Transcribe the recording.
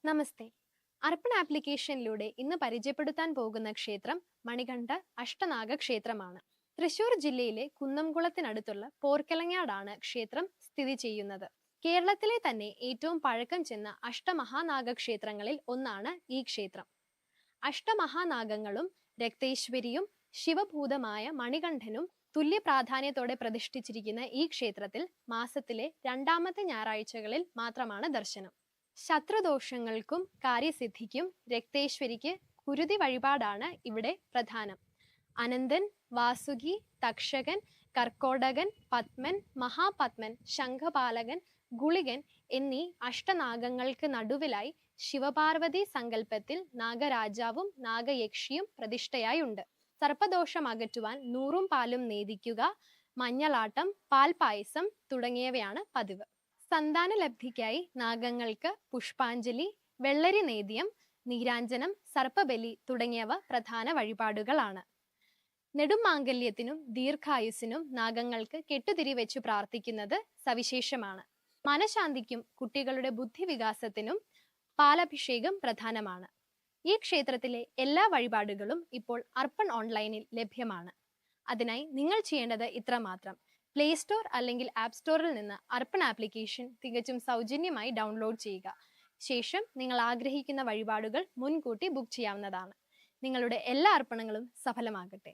നമസ്തേ. അർപ്പൺ ആപ്ലിക്കേഷനിലൂടെ ഇന്ന് പരിചയപ്പെടുത്താൻ പോകുന്ന ക്ഷേത്രം മണികണ്ഠ അഷ്ടനാഗ ക്ഷേത്രമാണ്. തൃശൂർ ജില്ലയിലെ കുന്നംകുളത്തിനടുത്തുള്ള പോർക്കലങ്ങാടാണ് ക്ഷേത്രം സ്ഥിതി ചെയ്യുന്നത്. കേരളത്തിലെ തന്നെ ഏറ്റവും പഴക്കം ചെന്ന അഷ്ടമഹാനാഗ ക്ഷേത്രങ്ങളിൽ ഒന്നാണ് ഈ ക്ഷേത്രം. അഷ്ടമഹാനാഗങ്ങളും രക്തേശ്വരിയും ശിവഭൂതമായ മണികണ്ഠനും തുല്യ പ്രാധാന്യത്തോടെ പ്രതിഷ്ഠിച്ചിരിക്കുന്ന ഈ ക്ഷേത്രത്തിൽ മാസത്തിലെ രണ്ടാമത്തെ ഞായറാഴ്ചകളിൽ മാത്രമാണ് ദർശനം. ശത്രുദോഷങ്ങൾക്കും കാര്യസിദ്ധിക്കും രക്തേശ്വരിക്ക് കുരുതി വഴിപാടാണ് ഇവിടെ പ്രധാനം. അനന്തൻ, വാസുകി, തക്ഷകൻ, കർക്കോടകൻ, പത്മൻ, മഹാപത്മൻ, ശംഖപാലകൻ, ഗുളികൻ എന്നീ അഷ്ടനാഗങ്ങൾക്ക് നടുവിലായി ശിവപാർവതി സങ്കല്പത്തിൽ നാഗരാജാവും നാഗയക്ഷിയും പ്രതിഷ്ഠയായുണ്ട്. സർപ്പദോഷം അകറ്റുവാൻ നൂറും പാലും നേദിക്കുക, മഞ്ഞളാട്ടം, പാൽപായസം തുടങ്ങിയവയാണ് പതിവ്. സന്താനലബ്ധിക്കായി നാഗങ്ങൾക്ക് പുഷ്പാഞ്ജലി, വെള്ളരി നേദ്യം, നീരാഞ്ജനം, സർപ്പബലി തുടങ്ങിയവ പ്രധാന വഴിപാടുകളാണ്. നെടുമാംഗല്യത്തിനും ദീർഘായുസിനും നാഗങ്ങൾക്ക് കെട്ടുതിരി വെച്ച് പ്രാർത്ഥിക്കുന്നത് സവിശേഷമാണ്. മനഃശാന്തിക്കും കുട്ടികളുടെ ബുദ്ധിവികാസത്തിനും പാലഭിഷേകം പ്രധാനമാണ്. ഈ ക്ഷേത്രത്തിലെ എല്ലാ വഴിപാടുകളും ഇപ്പോൾ അർപ്പൺ ഓൺലൈനിൽ ലഭ്യമാണ്. അതിനായി നിങ്ങൾ ചെയ്യേണ്ടത് ഇത്രമാത്രം: പ്ലേ സ്റ്റോർ അല്ലെങ്കിൽ ആപ്പ് സ്റ്റോറിൽ നിന്ന് അർപ്പൺ ആപ്ലിക്കേഷൻ തികച്ചും സൗജന്യമായി ഡൗൺലോഡ് ചെയ്യുക. ശേഷം നിങ്ങൾ ആഗ്രഹിക്കുന്ന വഴിപാടുകൾ മുൻകൂട്ടി ബുക്ക് ചെയ്യാവുന്നതാണ്. നിങ്ങളുടെ എല്ലാ അർപ്പണങ്ങളും സഫലമാകട്ടെ.